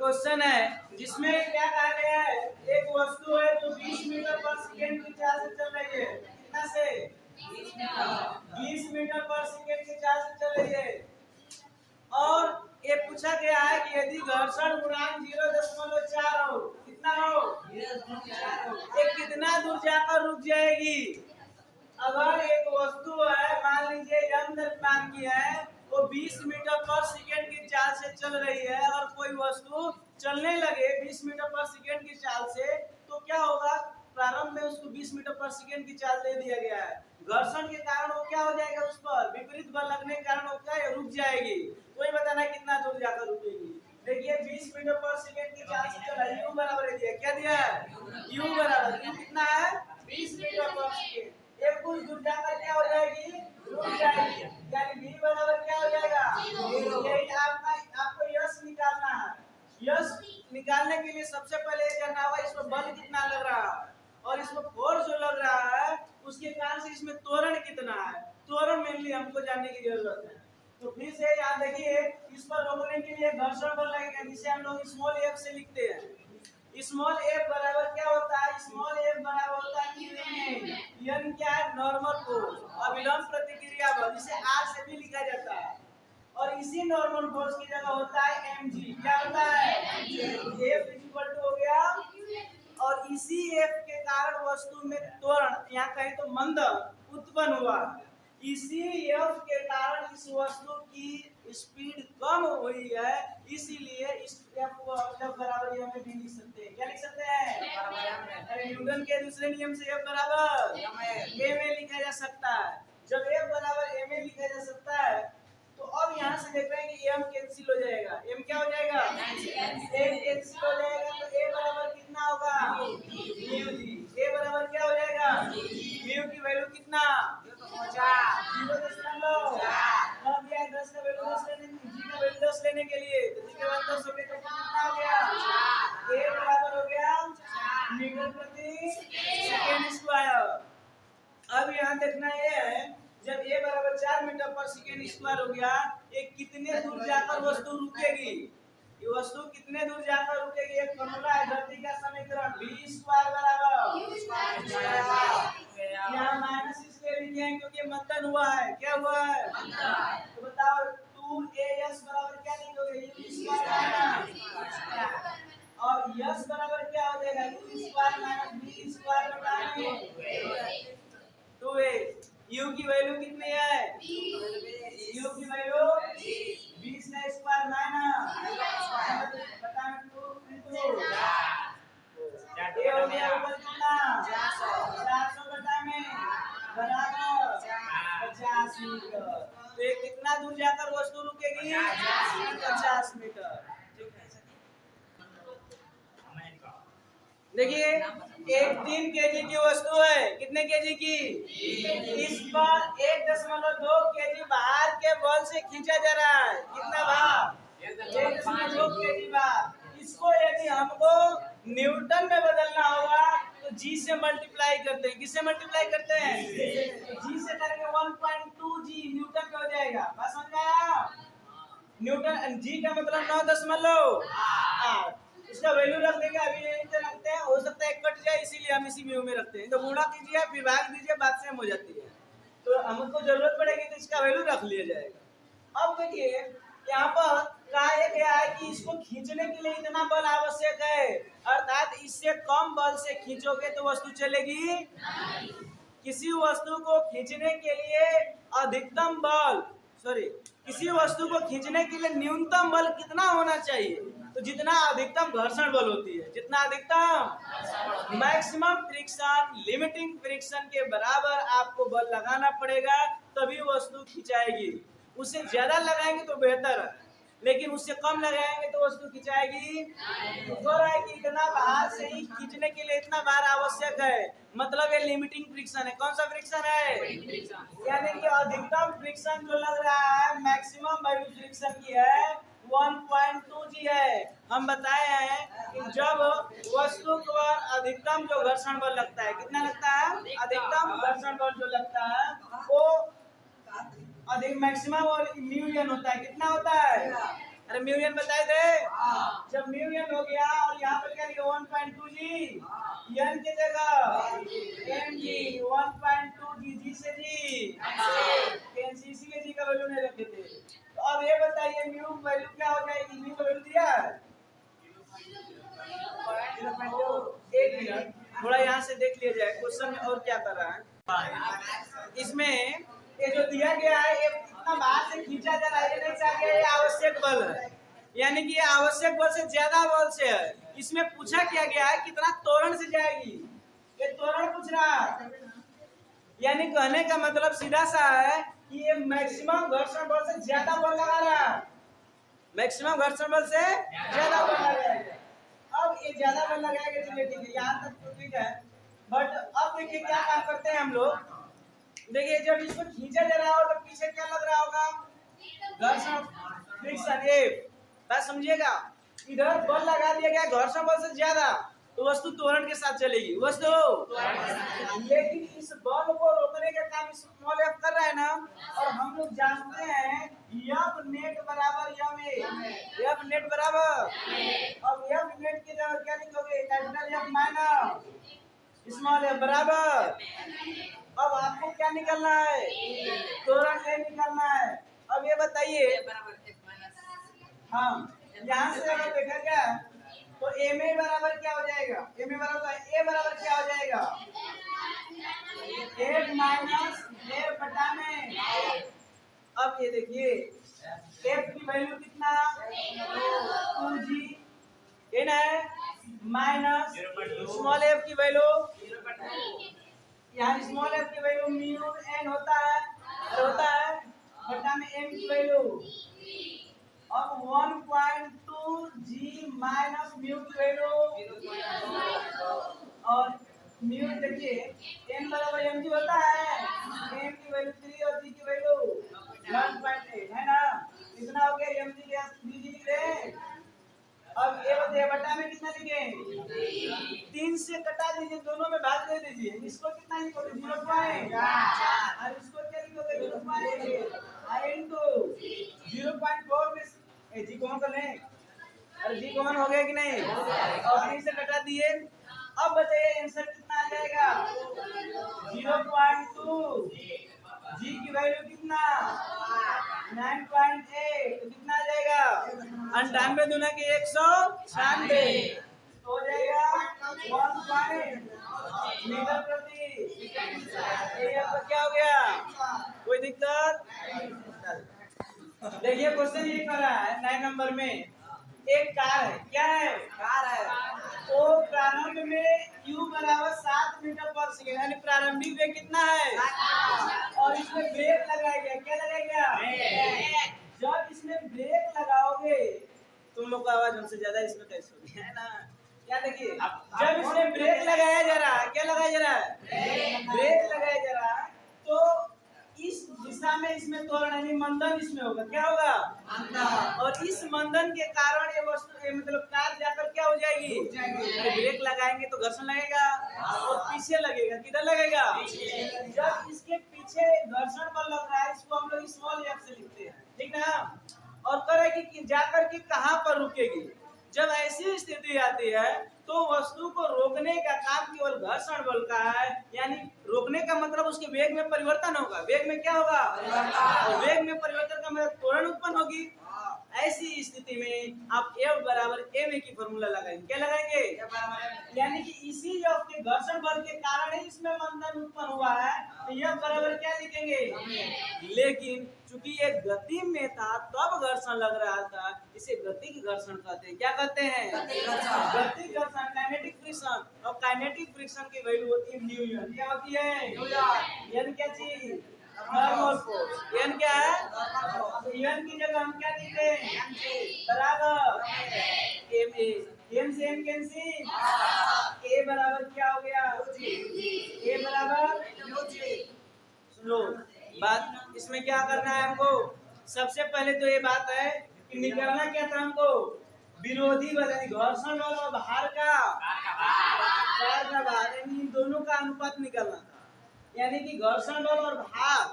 Question है जिसमें क्या कहा गया है, एक वस्तु है जो 20 मीटर पर सेकेंड की चाल से चल रही है। कितना से? 20 मीटर पर सेकेंड की चाल से चल रही है। और ये पूछा गया है कि यदि घर्षण गुणांक 0.4 हो, कितना हो? ये कितना दूर जाकर रुक जाएगी? अगर एक वस्तु है, मान लीजिए m द्रव्यमान की है, वो 20 मीटर पर सेकेंड की चाल से चल रही है और कोई वस्तु चलने लगे 20 मीटर पर सेकेंड की चाल से, तो क्या होगा? प्रारंभ में उसको 20 मीटर पर सेकेंड की चाल दे दिया गया है। घर्षण के कारण वो क्या हो जाएगा? उस पर विपरीत बल लगने के कारण वो क्या रुक जाएगी। वही बताना कितना दूर जाकर रुकेगी। देखिए 20 मीटर पर सेकेंड की चाल से चला, u बराबर दिया, क्या दिया है? u बराबर, u कितना है? 20 मीटर पर सेकेंड। एक कुछ दूर जाकर क्या हो जाएगी? रुक जाएगी। यानी v बराबर क्या हो जाएगा? यही आपको यश निकालना है। यश निकालने के लिए सबसे पहले ये जानना होगा इसमें बल कितना लग रहा है और इसमें फोर्स जो लग रहा है उसके कारण से इसमें त्वरण कितना है। त्वरण मेनली हमको जानने की जरूरत है। तो फिर से याद रखिए, इस पर रोकने के लिए घर्षण बल लगेगा, जिसे हम लोग स्मॉल f से लिखते हैं। स्मॉल f बराबर क्या होता है? स्मॉल f बराबर होता है n क्या है? नॉर्मल फोर्स, अविलंब प्रतिक्रिया बल, जिसे r से भी लिखा जाता है। और इसी नॉर्मल फोर्स की जगह होता है mg। क्या होता है? f इक्वल टू हो गया, और इसी f के कारण वस्तु में त्वरण, यहाँ कहीं तो मंद उत्पन्न हुआ। इसी f के कारण इस वस्तु की स्पीड कम हुई है, इसीलिए इस f को f बराबर m में भी लिख सकते हैं। क्या लिख सकते हैं? अरे न्यूटन के दूसरे नियम से f बराबर a में लिखा जा सकता है। जब f बराबर a में लिखा जा सकता है तो अब यहाँ से देख रहे हैं कि m कैंसिल हो जाएगा। m क्या हो जाएगा? m कैंसिल हो जाएगा, तो a बराबर कितना होगा? Mu G. a बराबर क्या हो जाएगा? म्यू की वैल्यू कितना? 10 का वैल्यू 10 लेने, जी का वैल्यू 10 लेने के लिए, तो जी के बाद 10 हो गया तो कितना हो गया? a बराबर हो गया मीटर प्रति सेकेंड स्क्वायर। अब यहाँ देखना ये है, जब a बराबर 4 मीटर पर सेकेंड स्क्वायर हो गया, ये कितने दूर जाकर वस्तु रुकेगी? ये वस्तु कितने दूर जाकर रुकेगी? एक फॉर्मूला है, गति का समीकरण v स्क्वायर बराबर यहाँ माइनस इसलिए लिखे हैं क्योंकि मंथन हुआ है। क्या हुआ है? तो बताओ 2as बराबर क्या लिखोगे? u स्क्वायर, और यस बराबर क्या हो जाएगा? u square minus v square बटा 2a। u की वैल्यू कितनी है? u की वैल्यू 20 का स्क्वायर माइनस बटा 2 into a हो गया ऊपर कितना? 400 बटा में बराबर 50 मीटर। तो ये कितना दूर जाकर वस्तु रुकेगी? 50 मीटर। देखिए एक 3 केजी की वस्तु है। कितने केजी की? इस पर 1.2 केजी बाहर के बल से खींचा जा रहा है। कितना भार? 1.2 केजी बाहर। इसको यदि हमको न्यूटन में बदलना होगा तो जी से मल्टीप्लाई करते हैं। किससे मल्टीप्लाई करते हैं? जी से करेंगे 1.2 जी न्यूटन में हो जाएगा। बस समझ में आया? न्यूटन जी का मतलब 9.8। इसका वैल्यू रख देंगे, अभी यहीं पे रखते हैं, हो सकता है कट जाए इसीलिए हम इसी म्यू में रखते हैं। तो गुणा कीजिए, विभाग दीजिए, बात सेम हो जाती है। तो हमको जरूरत पड़ेगी तो इसका वैल्यू रख लिया जाएगा। अब देखिए यहाँ पर कहा गया है कि इसको खींचने के लिए इतना बल आवश्यक है, अर्थात इससे कम बल से खींचोगे तो वस्तु चलेगी। किसी वस्तु को खींचने के लिए अधिकतम बल, किसी वस्तु को खींचने के लिए न्यूनतम बल कितना होना चाहिए? तो जितना अधिकतम घर्षण बल होती है, जितना अधिकतम मैक्सिमम फ्रिक्शन, लिमिटिंग फ्रिक्शन के बराबर आपको बल लगाना पड़ेगा, तभी वस्तु खिंचाएगी। उससे ज्यादा लगाएंगे तो बेहतर है, लेकिन उससे कम लगाएंगे तो वस्तु खिंचाएगी। तो है कि इतना बाहर से ही खींचने के लिए इतना बार आवश्यक है, मतलब ये लिमिटिंग फ्रिक्शन है। कौन सा फ्रिक्शन है? यानी कि अधिकतम फ्रिक्शन जो लग रहा है मैक्सिमम वैल्यू फ्रिक्शन की है 1.2 जी है। हम बताए हैं कि जब वस्तु पर अधिकतम जो घर्षण बल लगता है, कितना लगता है? अधिकतम घर्षण बल जो लगता है वो अधिक मैक्सिमम और म्यू एन होता है। कितना होता है? अरे म्यू एन बताए थे। जब म्यू एन हो गया और यहाँ पर क्या लिखा 1.2 जी एन की जगह एम जी 1.2 जी से जी कैंसी इसीलिए जी का वैल्यू नहीं रखे थे। तो अब ये बताइए म्यू वैल्यू क्या हो जाएगी? म्यू का वैल्यू दिया है 0.2। एक मिनट थोड़ा यहाँ से देख लिया जाए क्वेश्चन में और क्या कर रहा है। इसमें ये जो दिया गया है ये कितना बाहर से खींचा जा रहा है ये नहीं कहा गया, ये आवश्यक बल है, यानी कि ये आवश्यक बल से ज्यादा बल से है। इसमें पूछा क्या गया है कितना त्वरण से जाएगी, ये त्वरण पूछ रहा है। यानी कहने का मतलब सीधा सा है कि ये मैक्सिमम घर्षण बल से ज्यादा बल लगा रहा है, मैक्सिमम घर्षण बल से ज्यादा बल लगाएगा। अब ये ज्यादा बल लगाएगा चलिए ठीक है, यहाँ तक तो ठीक है। बट अब देखिए क्या काम करते हैं हम लोग। देखिए जब इसको खींचा जा रहा हो तो पीछे क्या लग रहा होगा? घर्षण फ्रिक्शन। ये बात समझिएगा, इधर बल लगा दिया गया घर्षण बल से ज्यादा तो वस्तु त्वरण के साथ चलेगी वस्तु। लेकिन इस बल को रोकने का काम स्मॉल एफ कर रहा है ना, और हम लोग जानते हैं एफ नेट बराबर एम ए, एफ नेट बराबर। अब एफ नेट की जगह क्या लिखोगे? Capital F minus small F बराबर। अब आपको क्या निकलना है? त्वरण ले निकलना है। अब ये बताइए, हाँ यहाँ से अगर देखा गया तो एम ए बराबर क्या हो जाएगा? एम ए बराबर ए बराबर क्या हो जाएगा? एफ माइनस एफ बटा में। अब ये देखिए एफ की वैल्यू कितना 2g ये ना है माइनस स्मॉल एफ की वैल्यू, यहाँ स्मॉल एफ की वैल्यू म्यू एन होता है बटा में एम की वैल्यू। अब 1.2 जी माइनस म्यू की वैल्यू, और म्यू देखिए एन बराबर एम जी होता है, एम की वैल्यू 3 और जी की वैल्यू 1.8 है ना। कितना हो गया? एम जी के 3 जी लिख रहे हैं। अब ये बताइए बटा में कितना लिखें? 3 से कटा दीजिए, दोनों में भाग दे दीजिए। इसको कितना लिखोगे? 0.4 और इसको क्या लिखोगे? 0.8 इनटू 0.4 में जी कॉमन कर लें। अरे जी कॉमन हो गया कि नहीं? और 3 से कटा दिए। अब बताइए आंसर कितना आ जाएगा? 0.2 जी की वैल्यू कितना 9.8 तो कितना आ जाएगा? 98 दूना के 196 हो जाएगा 1 मीटर प्रति। ये आपका क्या हो गया? कोई दिक्कत? देखिए क्वेश्चन ये कर रहा है 9 नंबर में एक कार है। क्या है? कार है। तो प्रारंभ में u बराबर 7 मीटर पर सेकेंड, यानी प्रारंभिक वेग कितना है? और इसमें ब्रेक लगाया गया। क्या लगाया गया? जब इसमें ब्रेक लगाओगे, तुम लोग का आवाज हमसे ज्यादा इसमें कैसे हो गया है ना। क्या देखिए जब इसमें ब्रेक लगाया जा रहा है, क्या लगाया जा रहा है? ब्रेक लगाया जा रहा है, तो इस दिशा में इसमें त्वरण यानी मंदन इसमें होगा। क्या होगा? मंदन। और इस मंदन के कारण ये वस्तु मतलब कार जाकर क्या हो जाएगी? ब्रेक लगाएंगे तो घर्षण लगेगा और पीछे लगेगा। किधर लगेगा? जब इसके पीछे घर्षण बल लग रहा है, इसको हम लोग स्मॉल एफ से लिखते हैं, ठीक ना। और करेगी कि जाकर के कहां पर रुकेगी? जब ऐसी स्थिति आती है तो वस्तु को रोकने का काम केवल घर्षण बल का है, यानी रोकने का मतलब उसके वेग में परिवर्तन होगा। वेग में क्या होगा? और वेग में परिवर्तन का मतलब त्वरण उत्पन्न होगी। ऐसी स्थिति में आप F बराबर ma की फॉर्मूला लगाएंगे। क्या लगाएंगे? यानी कि इसी F के घर्षण बल के कारण ही इसमें मंदन उत्पन्न हुआ है, तो F बराबर क्या लिखेंगे? लेकिन चूंकि ये गति में था तब घर्षण लग रहा था, इसे गति की घर्षण कहते हैं। क्या कहते हैं? गति घर्षण, काइनेटिक फ्रिक्शन। और काइनेटिक फ्रिक्शन की वैल्यू होती है म्यू एन। क्या होती है? एन क्या चीज? Thermal force. एन क्या है? तो एन की जगह हम क्या लिखते हैं? बराबर एम ए। एम से एम कैंसिल, ए बराबर क्या हो गया? ए बराबर सुनो बात, इसमें क्या करना है हमको? सबसे पहले तो ये बात है कि निकालना क्या था हमको? विरोधी बल यानी घर्षण बल और भार का भार, इन दोनों का अनुपात निकालना था। यानी कि घर्षण बल और भार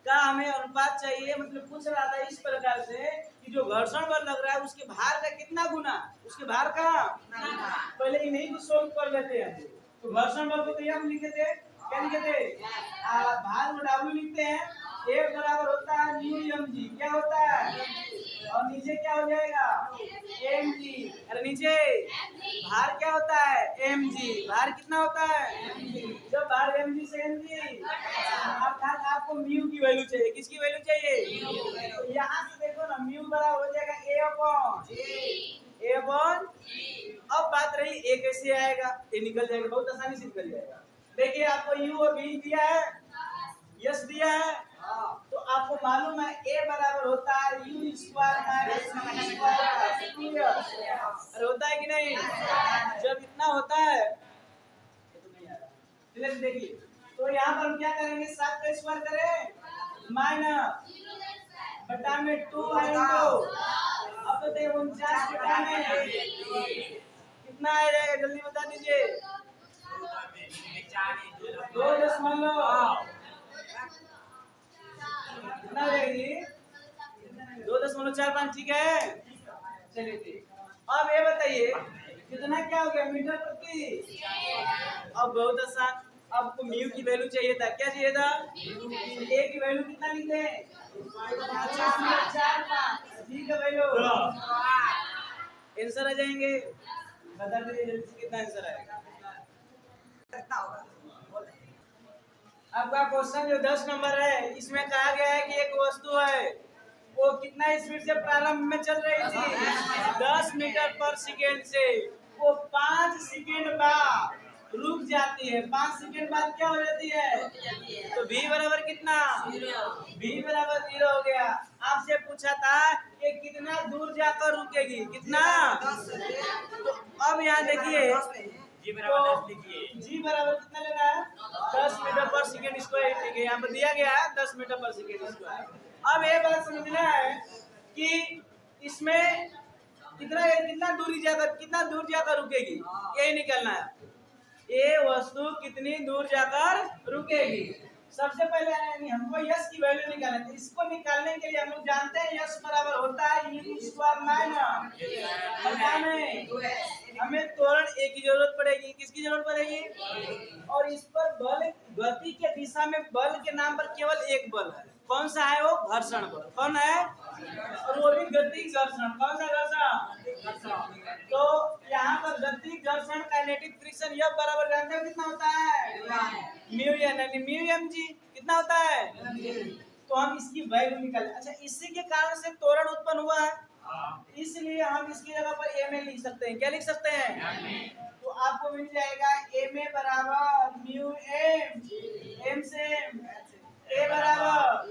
का हमें अनुपात चाहिए। मतलब पूछ रहा था इस प्रकार से कि जो घर्षण बल लग रहा है उसके भार का कितना गुना, उसके भार का पहले इन्हीं को सोल्व कर लेते हैं। तो घर्षण बल को तो हम लिखे थे, क्या लिखे थे, भार में W लिखते हैं, एक बराबर होता है म्यू mg, क्या होता है, और नीचे क्या हो जाएगा mg, अरे नीचे भार क्या होता है mg, भार कितना होता है, जब भार mg से mg, अर्थात आपको म्यू की वैल्यू चाहिए, किसकी वैल्यू चाहिए, तो यहाँ से देखो ना म्यू बराबर हो जाएगा a अपॉन, अब बात रही a कैसे आएगा, ये निकल जाएगा, बहुत आसानी से निकल जाएगा। देखिए आपको u और v दिया है, यस दिया है, तो आपको मालूम है a बराबर होता है u स्क्वायर माइनस अरे होता है कि नहीं, जब इतना होता है तो नहीं आ रहा, देखिए तो यहाँ पर हम क्या करेंगे, 7 का स्क्वायर करें माइनस बटा में 2 आएगा, अब तो देखो 49 बटा में कितना आ जाएगा, जल्दी बता दीजिए, 2.5 कितना रहेगी, 2.45, ठीक है, चलिए ठीक। अब ये बताइए कितना क्या हो गया मीटर प्रति, अब बहुत आसान, आपको म्यू की वैल्यू चाहिए था, क्या चाहिए था, a की वैल्यू कितना लिखते हैं, 4.5, जी का वैल्यू आंसर आ जाएंगे, बता दीजिए जल्दी से कितना आंसर आएगा। आपका क्वेश्चन जो 10 नंबर है, इसमें कहा गया है कि एक वस्तु है वो कितना स्पीड से प्रारंभ में चल रही थी, 10 मीटर पर सेकेंड से, वो 5 सेकेंड बाद रुक जाती है, 5 सेकेंड बाद क्या हो जाती है, तो v बराबर कितना, v बराबर 0 हो गया। आपसे पूछा था कि कितना दूर जाकर रुकेगी, कितना, तो अब यहाँ देखिए जी बराबर 10 लिखिए, जी बराबर कितना लेना है, 10 मीटर पर सेकेंड स्क्वायर, ठीक है, यहाँ पर दिया गया है 10 मीटर पर सेकेंड स्क्वायर। अब ये बात समझना है कि इसमें कितना दूर जाकर रुकेगी, यही निकलना है, ये वस्तु कितनी दूर जाकर रुकेगी। सबसे पहले हमको यश की वैल्यू निकालना है, इसको निकालने के लिए हम लोग जानते हैं यश बराबर होता है u स्क्वायर माइनस, हमें त्वरण a की जरूरत पड़ेगी, किसकी जरूरत पड़ेगी, और इस पर बल, गति के दिशा में बल के नाम पर केवल एक बल है, कौन सा है वो, घर्षण बल, कौन है, और वो भी गति घर्षण, कौन सा घर्षण, तो यहाँ पर गति घर्षण काइनेटिक फ्रिक्शन यह बराबर जानते हो कितना होता है, म्यू यानी म्यू mg कितना होता है, तो हम इसकी वैल्यू निकालें। अच्छा, इसी के कारण से त्वरण उत्पन्न हुआ है, इसलिए हम इसकी जगह पर ma लिख सकते हैं, क्या लिख सकते हैं, तो आपको मिल जाएगा ma बराबर म्यू m से a बराबर,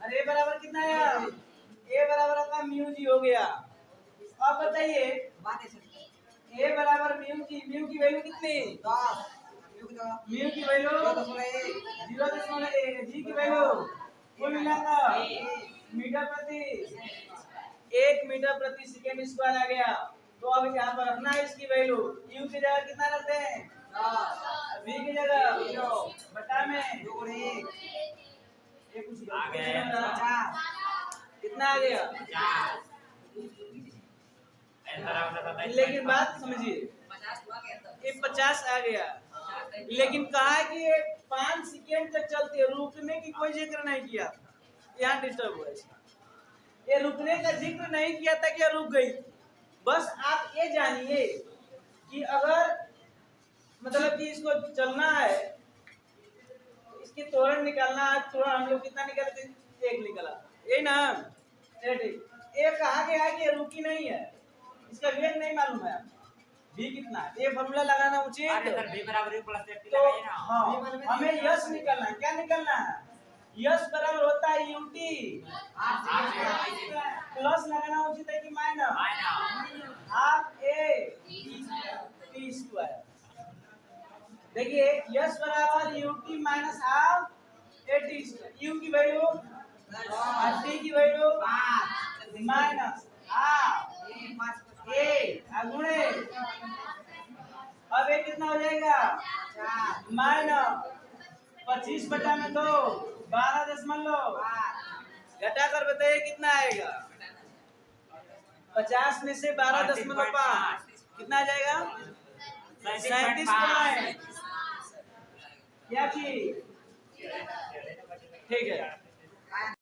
अरे a बराबर कितना है, a बराबर आपका म्यू जी हो गया। अब बताइए a बराबर म्यू जी, म्यू की वैल्यू कितनी, म्यू की वैल्यू 0.1, जी की वैल्यू कुल मिलाकर मीटर प्रति, 1 मीटर प्रति सेकेंड स्क्वायर आ गया। तो अब यहाँ पर रखना है इसकी वैल्यू, u की जगह कितना रखते हैं, v की जगह बटा में कुछ आ गया, कितना आ गया, लेकिन बात समझिए ये 50 आ गया, लेकिन कहा है कि 5 सेकेंड तक चलती है, रुकने की कोई जिक्र नहीं किया, यहाँ डिस्टर्ब हुआ है, ये रुकने का जिक्र नहीं किया था कि ये रुक गई। बस आप ये जानिए कि अगर मतलब कि इसको चलना है, इसकी त्वरण निकालना है, त्वरण हम लोग कितना निकालते हैं, 1 निकला, यही ना, ये कहा गया है कि रुकी नहीं है, इसका वेग नहीं मालूम है, v कितना है, ये फॉर्मूला लगाना उचित, तो हाँ हमें यश निकलना है, क्या निकलना है, यश बराबर होता है ut, प्लस लगाना उचित है कि minus, half a t square. देखिए यश बराबर ut minus half a t square, u की वैल्यू और t की वैल्यू माइनस हाफ a गुणे, अब ये कितना हो जाएगा, माइनस 25 बटा में 2, 12 दशमलव, घटा कर बताइए कितना आएगा, 50 में से 12.5 कितना आ जाएगा? 37 क्या चीज? ठीक है।